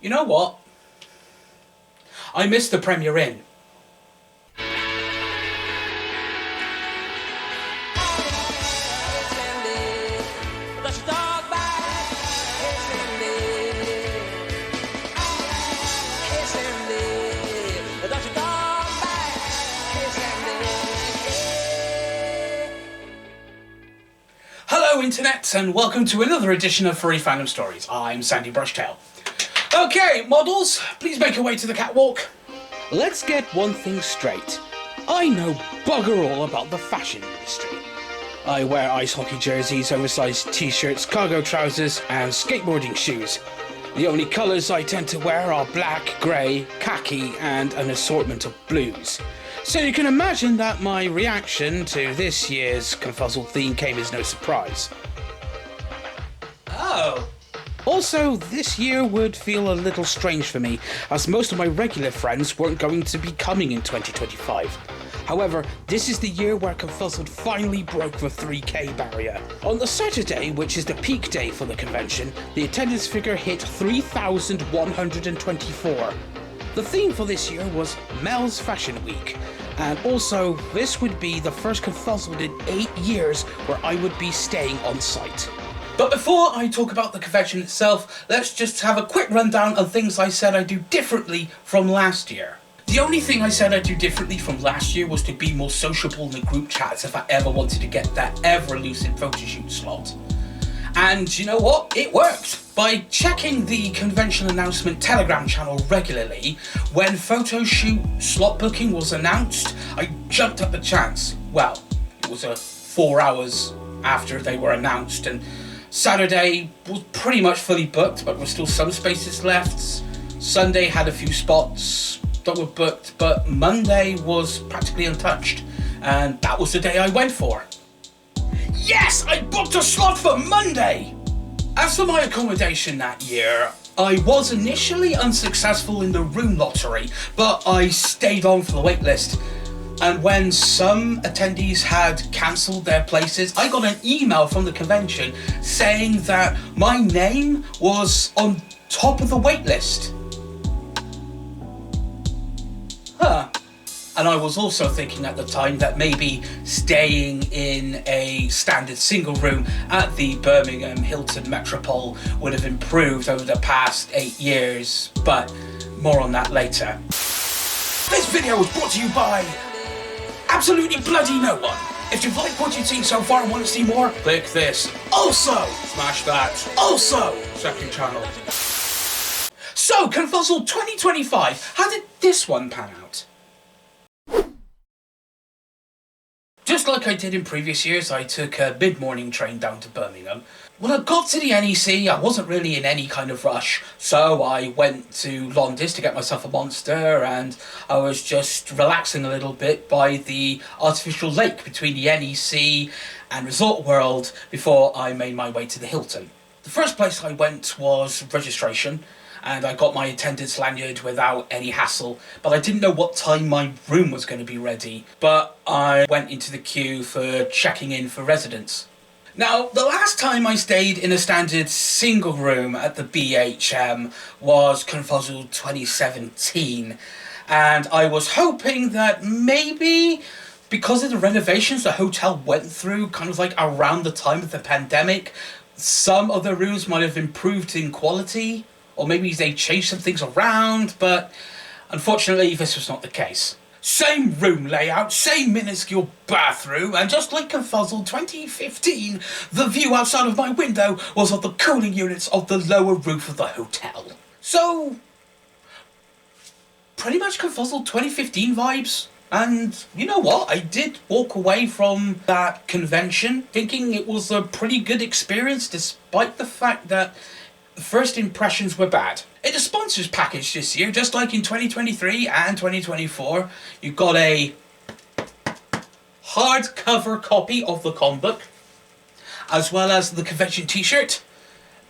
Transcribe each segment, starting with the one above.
You know what? I missed the Premier Inn. Hello Internet, and welcome to another edition of Furry Fandom Stories. I'm Sandy Brushtail. Okay, models, please make your way to the catwalk. Let's get one thing straight. I know bugger all about the fashion industry. I wear ice hockey jerseys, oversized t-shirts, cargo trousers, and skateboarding shoes. The only colours I tend to wear are black, grey, khaki, and an assortment of blues. So you can imagine that my reaction to this year's ConFuzzled theme came as no surprise. Oh. Also, this year would feel a little strange for me, as most of my regular friends weren't going to be coming in 2025. However, this is the year where ConFuzzled finally broke the 3K barrier. On the Saturday, which is the peak day for the convention, the attendance figure hit 3,124. The theme for this year was Mel's Fashion Week, and also this would be the first ConFuzzled in 8 years where I would be staying on site. But before I talk about the convention itself, let's just have a quick rundown of things I said I'd do differently from last year. The only thing I said I'd do differently from last year was to be more sociable in the group chats if I ever wanted to get that ever-elusive photoshoot slot. And you know what? It worked! By checking the convention announcement Telegram channel regularly, when photo shoot slot booking was announced, I jumped at the chance. Well, it was 4 hours after they were announced, and Saturday was pretty much fully booked, but there were still some spaces left. Sunday had a few spots that were booked, but Monday was practically untouched, and that was the day I went for. Yes! I booked a slot for Monday! As for my accommodation that year, I was initially unsuccessful in the room lottery, but I stayed on for the waitlist. And when some attendees had cancelled their places, I got an email from the convention saying that my name was on top of the waitlist. Huh. And I was also thinking at the time that maybe staying in a standard single room at the Birmingham Hilton Metropole would have improved over the past 8 years, but more on that later. This video was brought to you by absolutely bloody no one. If you've liked what you've seen so far and want to see more, click this. Also, smash that. Also, second channel. So, ConFuzzled 2025, how did this one pan out? Just like I did in previous years, I took a mid-morning train down to Birmingham. When I got to the NEC, I wasn't really in any kind of rush, so I went to Londis to get myself a monster, and I was just relaxing a little bit by the artificial lake between the NEC and Resort World before I made my way to the Hilton. The first place I went was registration, and I got my attendance lanyard without any hassle, but I didn't know what time my room was going to be ready. But I went into the queue for checking in for residents. Now, the last time I stayed in a standard single room at the BHM was ConFuzzled 2017, and I was hoping that maybe because of the renovations the hotel went through kind of like around the time of the pandemic, some of the rooms might have improved in quality. Or maybe they changed some things around, but unfortunately this was not the case. Same room layout, same minuscule bathroom, and just like ConFuzzled 2015, the view outside of my window was of the cooling units of the lower roof of the hotel. So, pretty much ConFuzzled 2015 vibes. And you know what, I did walk away from that convention thinking it was a pretty good experience, despite the fact that the first impressions were bad. In the sponsors package this year, just like in 2023 and 2024, you got a hardcover copy of the comic book, as well as the convention t-shirt,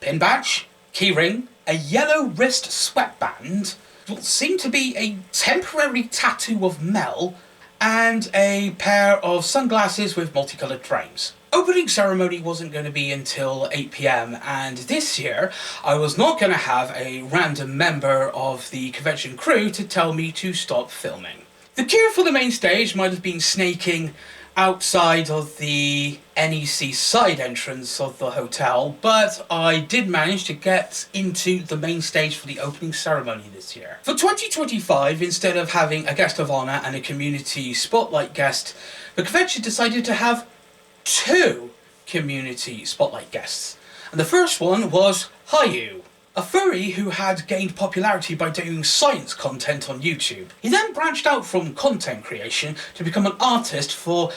pin badge, keyring, a yellow wrist sweatband, what seemed to be a temporary tattoo of Mel, and a pair of sunglasses with multicoloured frames. Opening ceremony wasn't going to be until 8 PM, and this year I was not going to have a random member of the convention crew to tell me to stop filming. The gear for the main stage might have been snaking outside of the NEC side entrance of the hotel, but I did manage to get into the main stage for the opening ceremony this year. For 2025, instead of having a guest of honour and a community spotlight guest, the convention decided to have 2 community spotlight guests. And the first one was Hayu, a furry who had gained popularity by doing science content on YouTube. He then branched out from content creation to become an artist for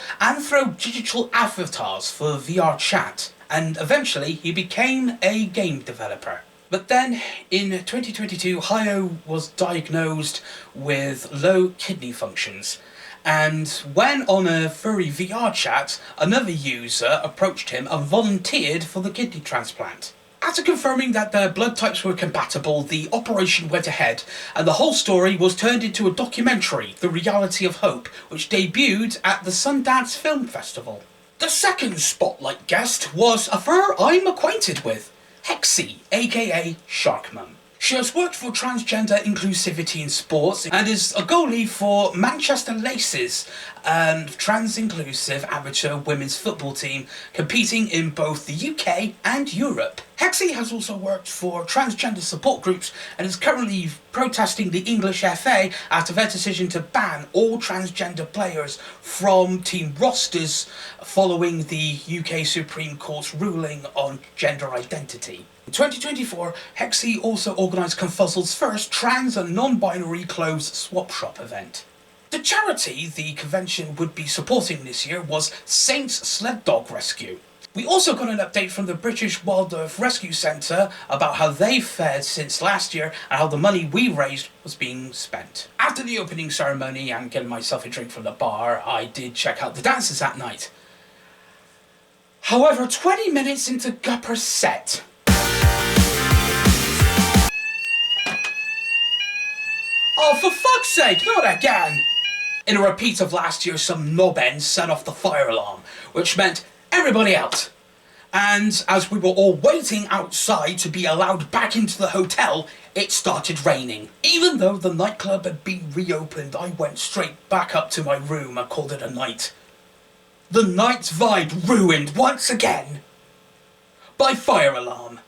digital avatars for VR chat, and eventually he became a game developer. But then, in 2022, Hayo was diagnosed with low kidney functions, and when on a furry VR chat, another user approached him and volunteered for the kidney transplant. After confirming that their blood types were compatible, the operation went ahead, and the whole story was turned into a documentary, The Reality of Hope, which debuted at the Sundance Film Festival. The second spotlight guest was a fur I'm acquainted with, Hexy, aka Sharkmum. She has worked for transgender inclusivity in sports and is a goalie for Manchester Laces, a trans-inclusive amateur women's football team competing in both the UK and Europe. Hexy has also worked for transgender support groups and is currently protesting the English FA after their decision to ban all transgender players from team rosters following the UK Supreme Court's ruling on gender identity. In 2024, Hexy also organised ConFuzzled's first trans and non-binary clothes swap shop event. The charity the convention would be supporting this year was Saints Sled Dog Rescue. We also got an update from the British Wildlife Rescue Centre about how they've fared since last year and how the money we raised was being spent. After the opening ceremony and getting myself a drink from the bar, I did check out the dances that night. However, 20 minutes into Gupper's set, oh, for fuck's sake, not again! In a repeat of last year, some knobend set off the fire alarm, which meant everybody out. And as we were all waiting outside to be allowed back into the hotel, it started raining. Even though the nightclub had been reopened, I went straight back up to my room and called it a night. The night's vibe ruined once again by fire alarm.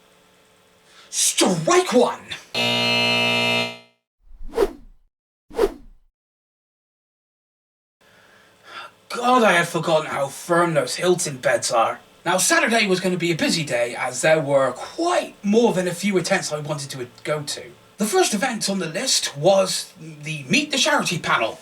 Strike one! God, I had forgotten how firm those Hilton beds are. Now, Saturday was going to be a busy day, as there were quite more than a few events I wanted to go to. The first event on the list was the Meet the Charity panel,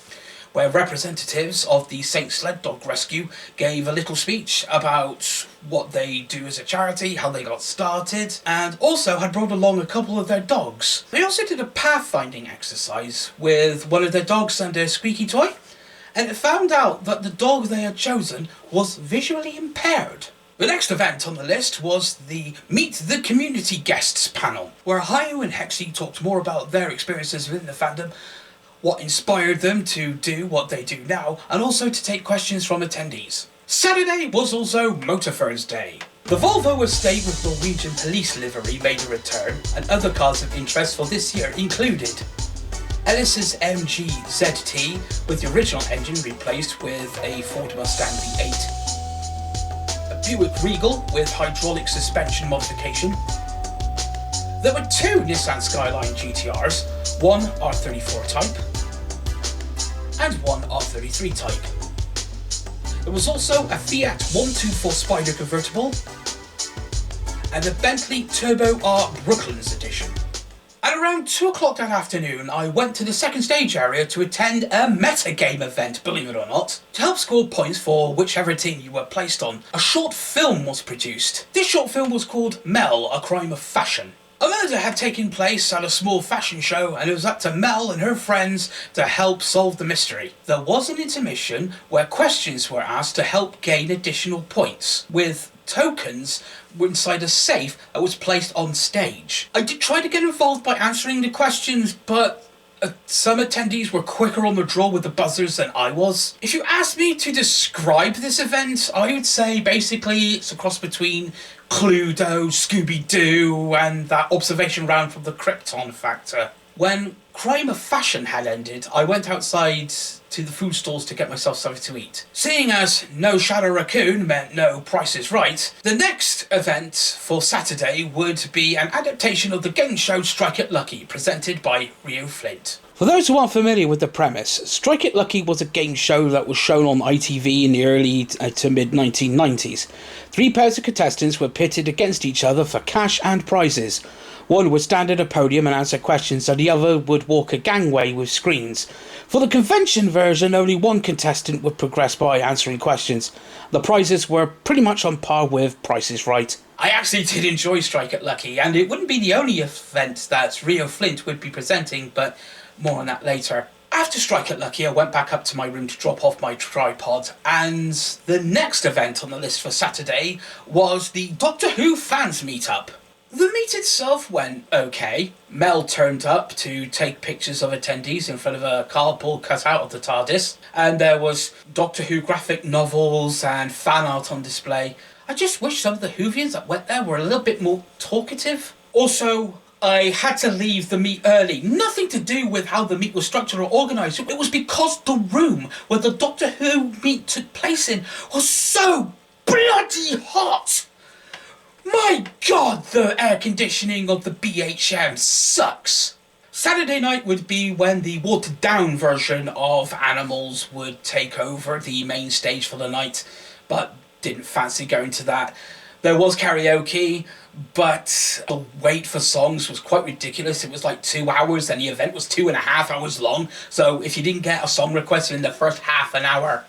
where representatives of the St. Sled Dog Rescue gave a little speech about what they do as a charity, how they got started, and also had brought along a couple of their dogs. They also did a pathfinding exercise with one of their dogs and a squeaky toy, and it found out that the dog they had chosen was visually impaired. The next event on the list was the Meet the Community Guests panel, where Hayu and Hexy talked more about their experiences within the fandom, what inspired them to do what they do now, and also to take questions from attendees. Saturday was also Motorfurs Day. The Volvo estate with Norwegian police livery made a return, and other cars of interest for this year included Ellis's MG ZT with the original engine replaced with a Ford Mustang V8, a Buick Regal with hydraulic suspension modification. There were 2 Nissan Skyline GTRs, one R34 type and one R33 type. There was also a Fiat 124 Spider convertible and a Bentley Turbo R Brooklands edition. At around 2 o'clock that afternoon, I went to the second stage area to attend a metagame event, believe it or not. To help score points for whichever team you were placed on, a short film was produced. This short film was called Mel, A Crime of Fashion. A murder had taken place at a small fashion show, and it was up to Mel and her friends to help solve the mystery. There was an intermission where questions were asked to help gain additional points, with tokens inside a safe that was placed on stage. I did try to get involved by answering the questions, but Some attendees were quicker on the draw with the buzzers than I was. If you asked me to describe this event, I would say basically it's a cross between Cluedo, Scooby-Doo, and that observation round from the Krypton Factor. When Crime of Fashion had ended, I went outside to the food stalls to get myself something to eat. Seeing as no Shadow Raccoon meant no Price is Right, the next event for Saturday would be an adaptation of the game show Strike It Lucky, presented by Rio Flint. For those who aren't familiar with the premise, Strike It Lucky was a game show that was shown on ITV in the early to mid-1990s. 3 pairs of contestants were pitted against each other for cash and prizes. One would stand at a podium and answer questions, and the other would walk a gangway with screens. For the convention version, only one contestant would progress by answering questions. The prizes were pretty much on par with Price is Right. I actually did enjoy Strike It Lucky, and it wouldn't be the only event that Rio Flint would be presenting, but more on that later. After Strike It Lucky, I went back up to my room to drop off my tripod, and the next event on the list for Saturday was the Doctor Who fans meetup. The meet itself went okay. Mel turned up to take pictures of attendees in front of a cardboard cutout of the TARDIS, and there was Doctor Who graphic novels and fan art on display. I just wish some of the Whovians that went there were a little bit more talkative. Also, I had to leave the meet early. Nothing to do with how the meet was structured or organised. It was because the room where the Doctor Who meet took place in was so bloody hot. My God, the air conditioning of the BHM sucks. Saturday night would be when the watered down version of Animals would take over the main stage for the night, but didn't fancy going to that. There was karaoke, but the wait for songs was quite ridiculous. It was like 2 hours, and the event was 2.5 hours long, so if you didn't get a song requested in the first half an hour,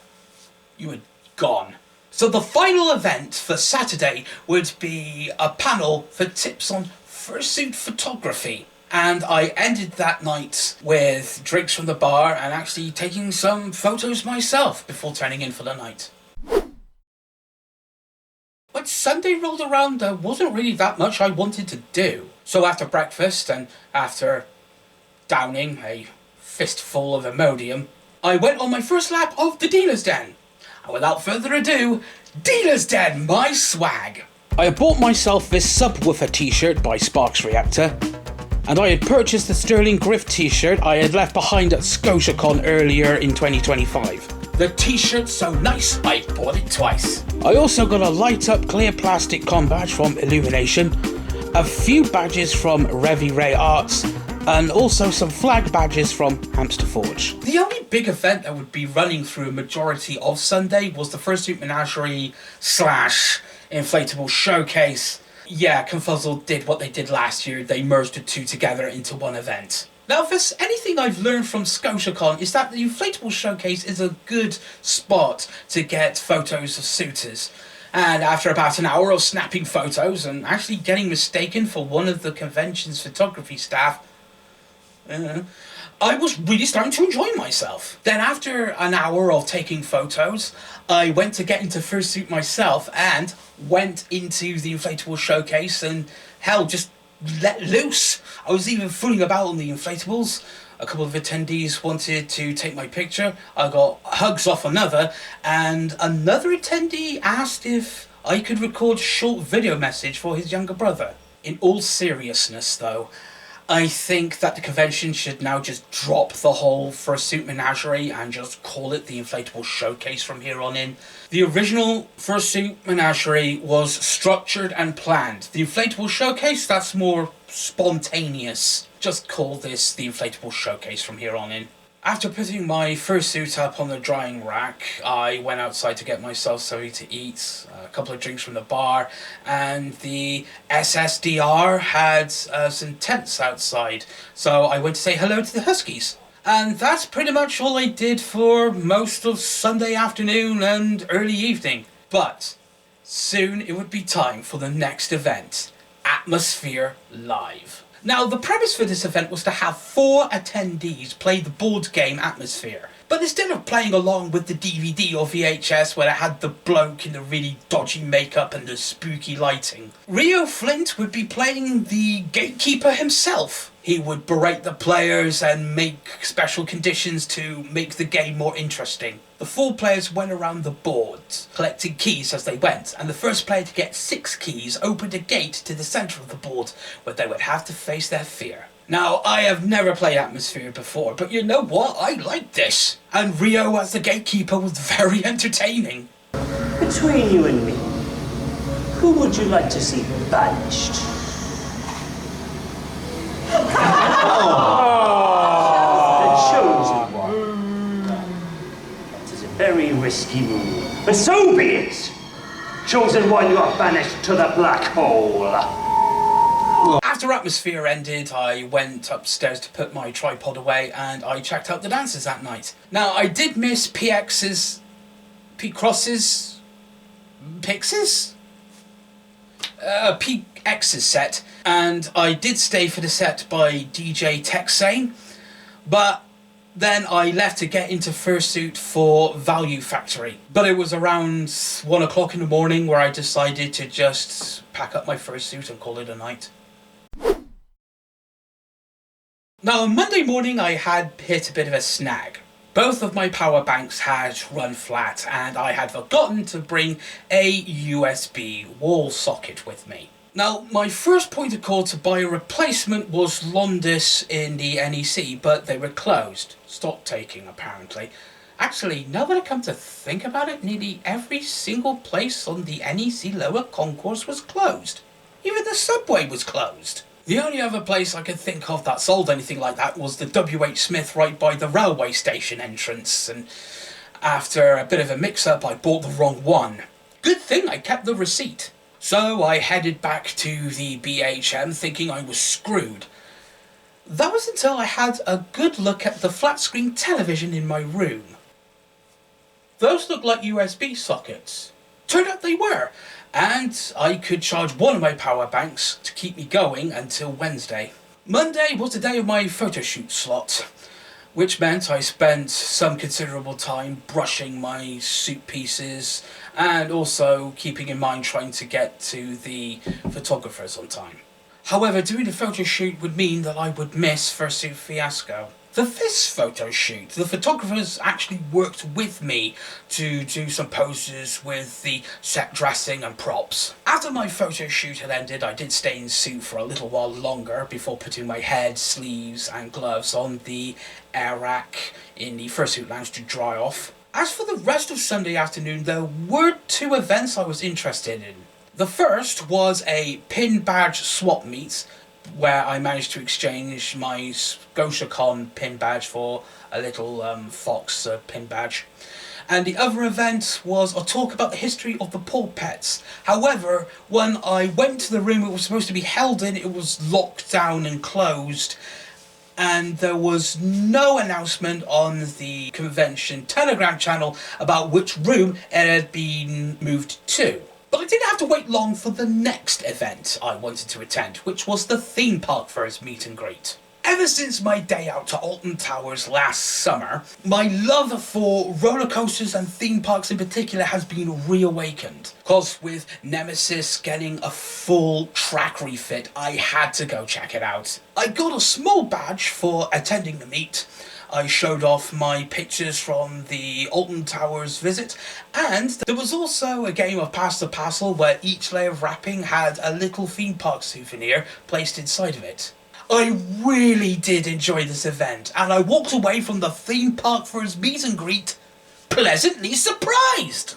you were gone. So the final event for Saturday would be a panel for tips on fursuit photography. And I ended that night with drinks from the bar and actually taking some photos myself before turning in for the night. When Sunday rolled around, there wasn't really that much I wanted to do. So after breakfast and after downing a fistful of Imodium, I went on my first lap of the Dealer's Den. And without further ado, Dealer's Den, my swag! I had bought myself this Subwoofer t-shirt by Sparks Reactor, and I had purchased the Sterling Griff t-shirt I had left behind at ScotiaCon earlier in 2025. The t-shirt's so nice, I bought it twice. I also got a light-up clear plastic con badge from Illumination, a few badges from Revy Ray Arts, and also some flag badges from Hamster Forge. The only big event that would be running through a majority of Sunday was the Fursuit Menagerie / Inflatable Showcase. Yeah, ConFuzzled did what they did last year. They merged the two together into one event. Now, if there's anything I've learned from ScotiaCon is that the Inflatable Showcase is a good spot to get photos of suitors. And after about an hour of snapping photos and actually getting mistaken for one of the convention's photography staff, I was really starting to enjoy myself. Then after an hour of taking photos, I went to get into fursuit myself and went into the Inflatable Showcase and hell, just let loose. I was even fooling about on the inflatables. A couple of attendees wanted to take my picture. I got hugs off another, and another attendee asked if I could record a short video message for his younger brother. In all seriousness though, I think that the convention should now just drop the whole Fursuit Menagerie and just call it the Inflatable Showcase from here on in. The original Fursuit Menagerie was structured and planned. The Inflatable Showcase, that's more spontaneous. Just call this the Inflatable Showcase from here on in. After putting my fursuit up on the drying rack, I went outside to get myself something to eat, a couple of drinks from the bar, and the SSDR had some tents outside, so I went to say hello to the Huskies. And that's pretty much all I did for most of Sunday afternoon and early evening. But soon it would be time for the next event, Atmosphere Live. Now, the premise for this event was to have 4 attendees play the board game Atmosphere. But instead of playing along with the DVD or VHS where it had the bloke in the really dodgy makeup and the spooky lighting, Rio Flint would be playing the gatekeeper himself. He would berate the players and make special conditions to make the game more interesting. The 4 players went around the board, collecting keys as they went, and the first player to get 6 keys opened a gate to the centre of the board, where they would have to face their fear. Now, I have never played Atmosphere before, but you know what? I like this. And Rio as the gatekeeper was very entertaining. Between you and me, who would you like to see banished? The chosen one. That is a very risky move, but so be it. Chosen one, you are banished to the black hole. After Atmosphere ended, I went upstairs to put my tripod away and I checked out the dances that night. Now, I did miss Pix's set, and I did stay for the set by DJ Texane, but then I left to get into fursuit for Value Factory. But it was around 1 o'clock in the morning where I decided to just pack up my fursuit and call it a night. Now, on Monday morning I had hit a bit of a snag. Both of my power banks had run flat and I had forgotten to bring a USB wall socket with me. Now, my first point of call to buy a replacement was Londis in the NEC, but they were closed. Stock taking, apparently. Actually, now that I come to think about it, nearly every single place on the NEC lower concourse was closed. Even the subway was closed. The only other place I could think of that sold anything like that was the W.H. Smith right by the railway station entrance, and after a bit of a mix-up I bought the wrong one. Good thing I kept the receipt. So I headed back to the BHM thinking I was screwed. That was until I had a good look at the flat-screen television in my room. Those looked like USB sockets. Turned out they were, and I could charge one of my power banks to keep me going until Wednesday. Monday was the day of my photo shoot slot, which meant I spent some considerable time brushing my suit pieces and also keeping in mind trying to get to the photographers on time. However, doing the photo shoot would mean that I would miss Fursuit Fiasco. For this photo shoot, the photographers actually worked with me to do some poses with the set dressing and props. After my photo shoot had ended, I did stay in suit for a little while longer before putting my head, sleeves and gloves on the air rack in the Fursuit Lounge to dry off. As for the rest of Sunday afternoon, there were 2 events I was interested in. The first was a pin badge swap meet, where I managed to exchange my ScotiaCon pin badge for a little Fox pin badge. And the other event was a talk about the history of the paw pets. However, when I went to the room it was supposed to be held in, it was locked down and closed, and there was no announcement on the convention Telegram channel about which room it had been moved to. But I didn't have to wait long for the next event I wanted to attend, which was the theme park first meet and greet. Ever since my day out to Alton Towers last summer, my love for roller coasters and theme parks in particular has been reawakened. Cause with Nemesis getting a full track refit, I had to go check it out. I got a small badge for attending the meet. I showed off my pictures from the Alton Towers visit, and there was also a game of Pass the Parcel where each layer of wrapping had a little theme park souvenir placed inside of it. I really did enjoy this event, and I walked away from the theme park for his meet and greet pleasantly surprised!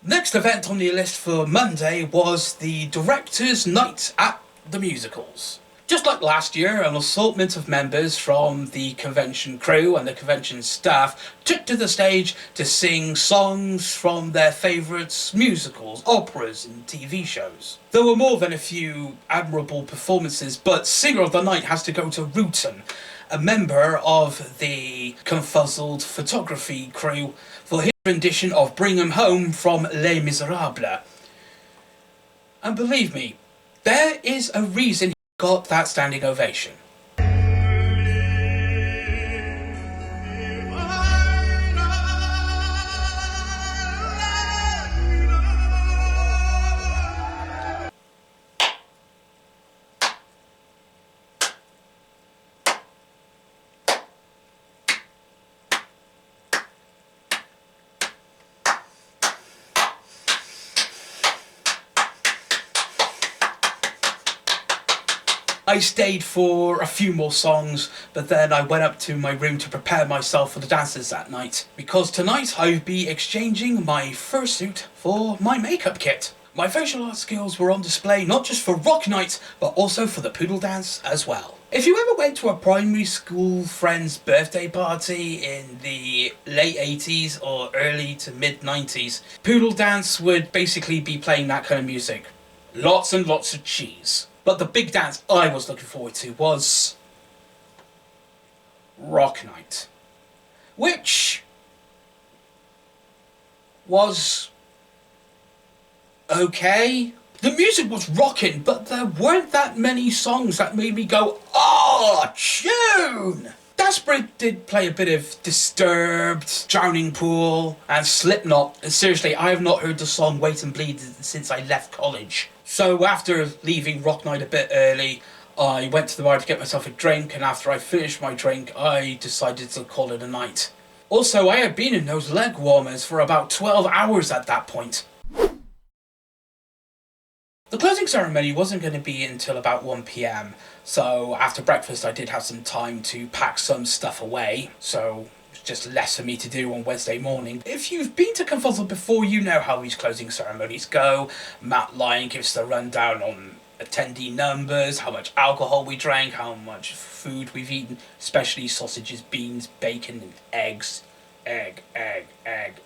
Next event on the list for Monday was the Directors' Night at the Musicals. Just like last year, an assortment of members from the convention crew and the convention staff took to the stage to sing songs from their favourite musicals, operas and TV shows. There were more than a few admirable performances, but Singer of the Night has to go to Rutan, a member of the ConFuzzled photography crew, for his rendition of Bring 'Em Home from Les Miserables. And believe me, there is a reason he got that standing ovation. I stayed for a few more songs, but then I went up to my room to prepare myself for the dances that night, because tonight I'll be exchanging my fursuit for my makeup kit. My facial art skills were on display not just for Rock Night, but also for the poodle dance as well. If you ever went to a primary school friend's birthday party in the late 80s or early to mid 90s, poodle dance would basically be playing that kind of music. Lots and lots of cheese. But the big dance I was looking forward to was Rock Night, which was okay. The music was rocking, but there weren't that many songs that made me go, "Oh, tune!" Desperate did play a bit of Disturbed, Drowning Pool, and Slipknot. And seriously, I have not heard the song Wait and Bleed since I left college. So after leaving Rock Night a bit early, I went to the bar to get myself a drink, and after I finished my drink, I decided to call it a night. Also, I had been in those leg warmers for about 12 hours at that point. The closing ceremony wasn't going to be until about 1 PM, so after breakfast I did have some time to pack some stuff away, so it's just less for me to do on Wednesday morning. If you've been to ConFuzzled before, you know how these closing ceremonies go. Matt Lyon gives the rundown on attendee numbers, how much alcohol we drank, how much food we've eaten, especially sausages, beans, bacon and eggs. Egg.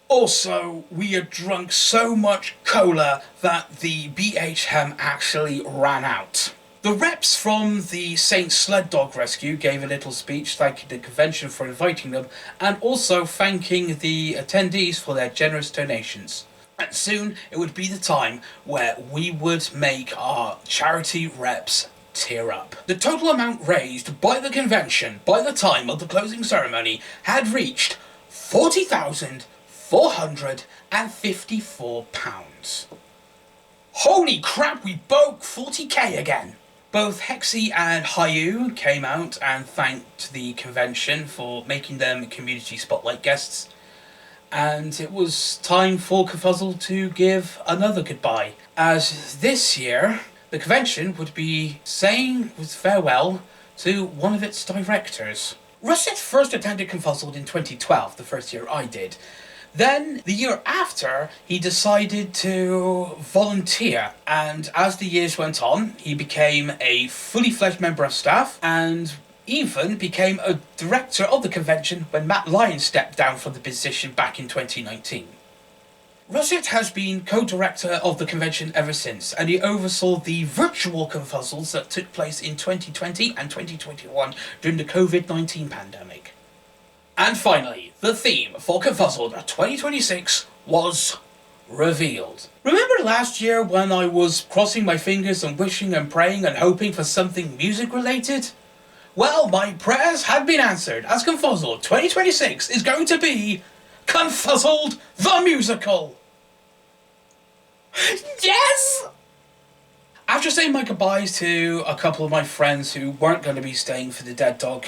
Also, we had drunk so much cola that the BHM actually ran out. The reps from the St. Sled Dog Rescue gave a little speech thanking the convention for inviting them and also thanking the attendees for their generous donations. And soon it would be the time where we would make our charity reps tear up. The total amount raised by the convention by the time of the closing ceremony had reached £40,454. Holy crap, we broke 40k again! Both Hexy and Hayu came out and thanked the convention for making them community spotlight guests, and it was time for ConFuzzled to give another goodbye, as this year the convention would be saying farewell to one of its directors. Russet first attended ConFuzzled in 2012, the first year I did. Then, the year after, he decided to volunteer, and as the years went on, he became a fully fledged member of staff, and even became a director of the convention when Matt Lyon stepped down from the position back in 2019. Russet has been co-director of the convention ever since, and he oversaw the virtual ConFuzzles that took place in 2020 and 2021 during the COVID-19 pandemic. And finally, the theme for ConFuzzled 2026 was revealed. Remember last year when I was crossing my fingers and wishing and praying and hoping for something music related? Well, my prayers had been answered, as ConFuzzled 2026 is going to be ConFuzzled the Musical! Yes! After saying my goodbyes to a couple of my friends who weren't going to be staying for the dead dog,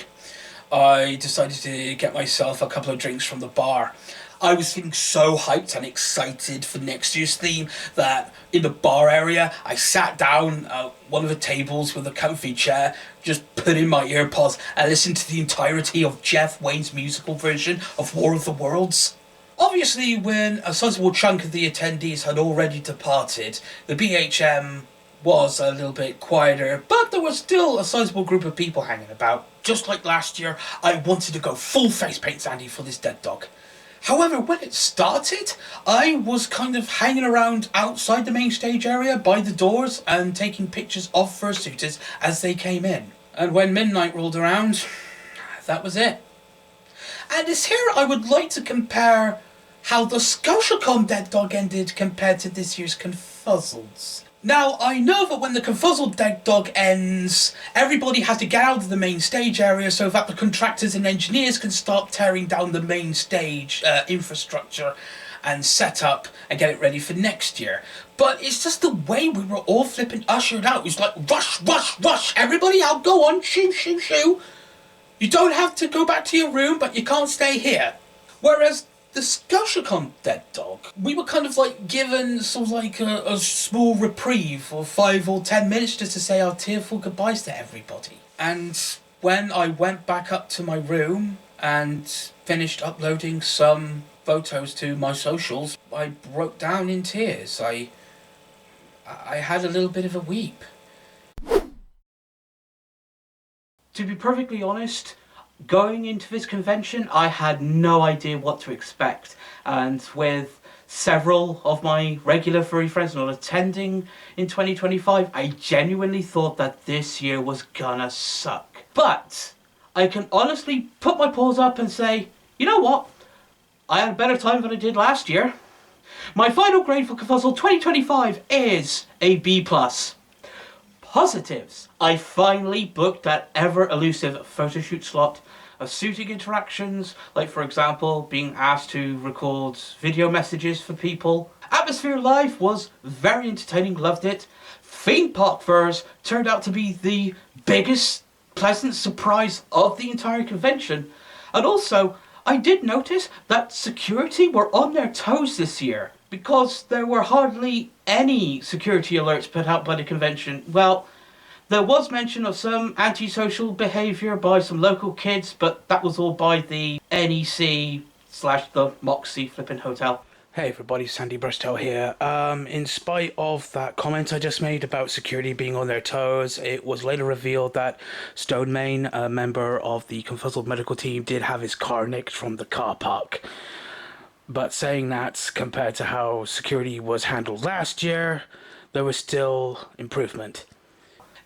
I decided to get myself a couple of drinks from the bar. I was feeling so hyped and excited for next year's theme that in the bar area, I sat down at one of the tables with a comfy chair, just put in my earpods and listened to the entirety of Jeff Wayne's musical version of War of the Worlds. Obviously, when a sizable chunk of the attendees had already departed, the BHM was a little bit quieter, but there was still a sizable group of people hanging about. Just like last year, I wanted to go full face paint Sandy for this dead dog. However, when it started, I was kind of hanging around outside the main stage area by the doors and taking pictures of fursuiters as they came in. And when midnight rolled around, that was it. And it's here I would like to compare how the ScotiaCon dead dog ended compared to this year's ConFuzzled's. Now, I know that when the ConFuzzled dead dog ends, everybody has to get out of the main stage area so that the contractors and engineers can start tearing down the main stage infrastructure and set up and get it ready for next year. But it's just the way we were all flipping ushered out. It was like, rush, rush, rush, everybody out, go on, shoo, shoo, shoo. You don't have to go back to your room, but you can't stay here. Whereas The ScotiaCon dead dog, we were kind of like given sort of like a small reprieve of 5 or 10 minutes just to say our tearful goodbyes to everybody. And when I went back up to my room and finished uploading some photos to my socials, I broke down in tears. I had a little bit of a weep. To be perfectly honest, going into this convention, I had no idea what to expect, and with several of my regular furry friends not attending in 2025, I genuinely thought that this year was gonna suck. But I can honestly put my paws up and say, you know what? I had a better time than I did last year. My final grade for ConFuzzled 2025 is a B+. Positives. I finally booked that ever elusive photoshoot slot. Suiting interactions, like for example being asked to record video messages for people. Atmosphere Live was very entertaining, loved it. Theme park furs turned out to be the biggest pleasant surprise of the entire convention. And also, I did notice that security were on their toes this year, because there were hardly any security alerts put out by the convention. Well, there was mention of some antisocial behaviour by some local kids, but that was all by the NEC / the Moxie flipping hotel. Hey everybody, Sandy Burstell here. In spite of that comment I just made about security being on their toes, it was later revealed that Stone Main, a member of the ConFuzzled medical team, did have his car nicked from the car park. But saying that, compared to how security was handled last year, there was still improvement.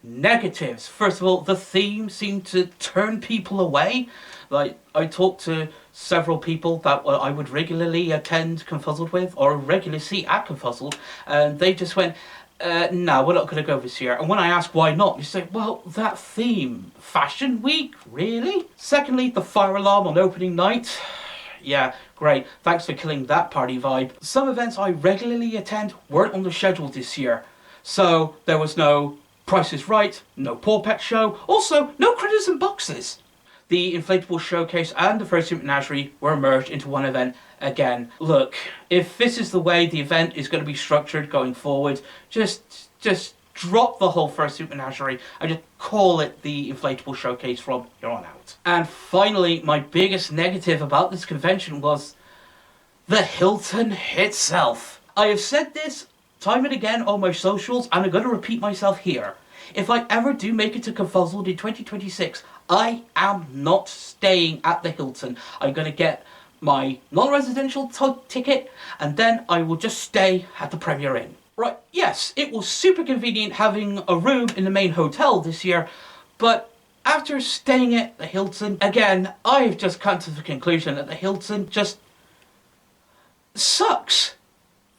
Negatives. First of all, the theme seemed to turn people away. Like, I talked to several people that I would regularly attend ConFuzzled with, or regularly see at ConFuzzled, and they just went, no, we're not going to go this year. And when I asked why not, you say, well, that theme, Fashion Week, really? Secondly, the fire alarm on opening night. Yeah, great, thanks for killing that party vibe. Some events I regularly attend weren't on the schedule this year, so there was no Price is Right, no Paw Pet Show, also no Critters and Boxes. The inflatable showcase and the Fursuit Menagerie were merged into one event again. Look, if this is the way the event is going to be structured going forward, just drop the whole Fursuit Menagerie and just call it the inflatable showcase from here on out. And finally, my biggest negative about this convention was the Hilton itself. I have said this time and again on my socials, and I'm going to repeat myself here. If I ever do make it to ConFuzzled in 2026, I am not staying at the Hilton. I'm going to get my non-residential ticket, and then I will just stay at the Premier Inn. Right, yes, it was super convenient having a room in the main hotel this year, but after staying at the Hilton, again, I've just come to the conclusion that the Hilton just sucks.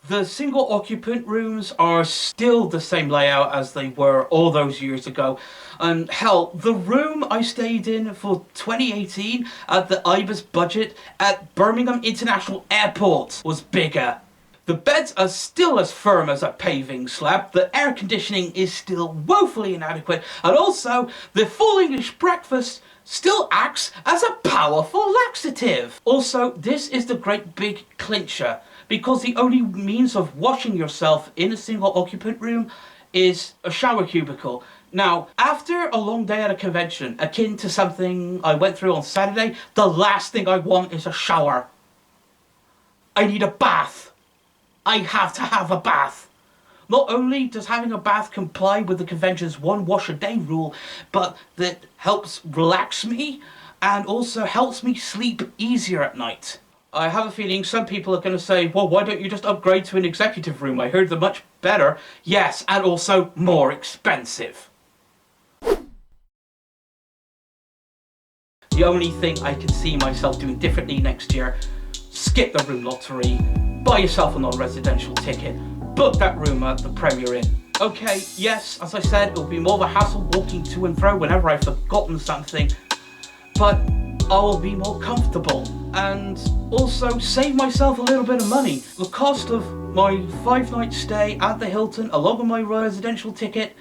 The single occupant rooms are still the same layout as they were all those years ago. And hell, the room I stayed in for 2018 at the Ibis budget at Birmingham International Airport was bigger. The beds are still as firm as a paving slab, the air conditioning is still woefully inadequate, and also the full English breakfast still acts as a powerful laxative. Also, this is the great big clincher, because the only means of washing yourself in a single occupant room is a shower cubicle. Now, after a long day at a convention, akin to something I went through on Saturday, the last thing I want is a shower. I need a bath. I have to have a bath. Not only does having a bath comply with the convention's one wash a day rule, but that helps relax me and also helps me sleep easier at night. I have a feeling some people are going to say, well, why don't you just upgrade to an executive room? I heard they're much better. Yes, and also more expensive. The only thing I can see myself doing differently next year, skip the room lottery, buy yourself a non-residential ticket, book that room at the Premier Inn. Okay, yes, as I said, it'll be more of a hassle walking to and fro whenever I've forgotten something, but I will be more comfortable and also save myself a little bit of money. The cost of my 5-night stay at the Hilton, along with my residential ticket,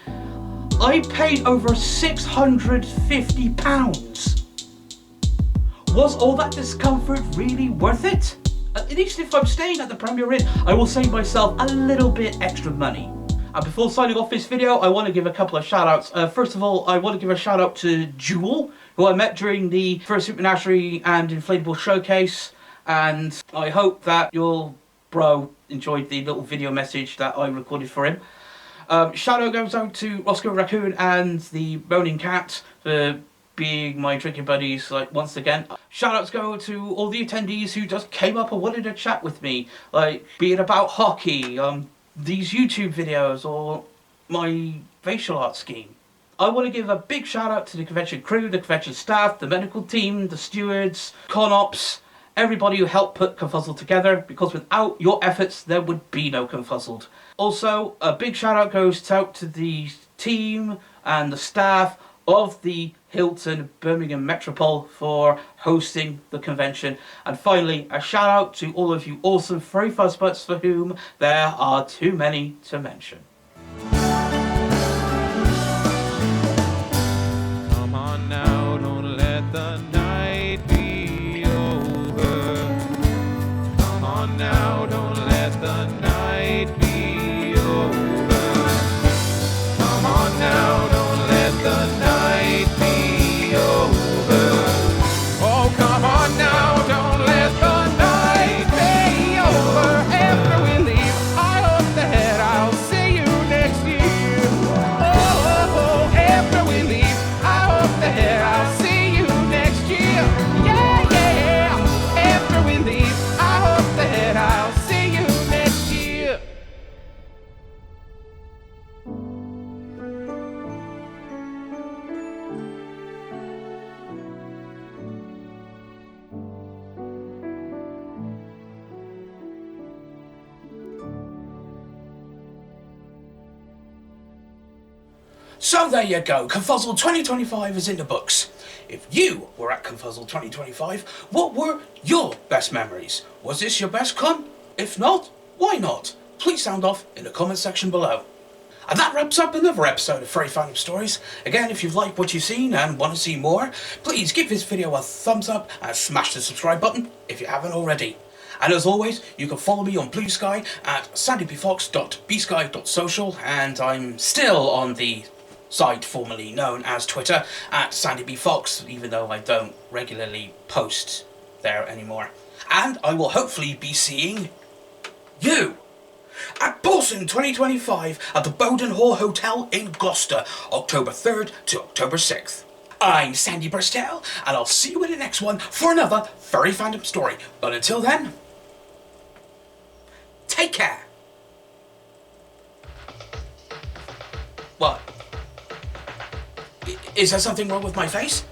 I paid over £650. Was all that discomfort really worth it? At least if I'm staying at the Premier Inn, I will save myself a little bit extra money. And before signing off this video, I want to give a couple of shout outs. First of all, I want to give a shout out to Jewel, who I met during the first Supernaturally and Inflatable Showcase. And I hope that your bro enjoyed the little video message that I recorded for him. Shout out goes out to Roscoe Raccoon and the Moaning Cat for being my drinking buddies, like, once again. Shout outs go to all the attendees who just came up and wanted to chat with me, like, be it about hockey, these YouTube videos, or my facial art scheme. I want to give a big shout out to the convention crew, the convention staff, the medical team, the stewards, con ops, everybody who helped put ConFuzzled together, because without your efforts there would be no ConFuzzled. Also, a big shout out goes out to the team and the staff of the Hilton Birmingham Metropole for hosting the convention. And finally, a shout out to all of you awesome furry fuzzbutts for whom there are too many to mention. Come on now, don't let the night be over. Come on now, don't let the night be over. Come on now, don't let the night be over. Oh, come on now, don't let the night be over. After we leave, I hope that I'll see you next year. Oh, after we leave, I hope that I'll see you next year. Yeah, yeah. After we leave, I hope that I'll see you next year. So there you go, ConFuzzled 2025 is in the books. If you were at ConFuzzled 2025, what were your best memories? Was this your best con? If not, why not? Please sound off in the comment section below. And that wraps up another episode of Furry Fandom Stories. Again, if you've liked what you've seen and want to see more, please give this video a thumbs up and smash the subscribe button if you haven't already. And as always, you can follow me on BlueSky at sandybfox.bsky.social, and I'm still on the site formerly known as Twitter at SandyBFox, even though I don't regularly post there anymore. And I will hopefully be seeing you at Bolson 2025 at the Bowden Hall Hotel in Gloucester, October 3rd to October 6th. I'm Sandy Burstell, and I'll see you in the next one for another Furry Fandom story. But until then, take care. What? Is there something wrong with my face?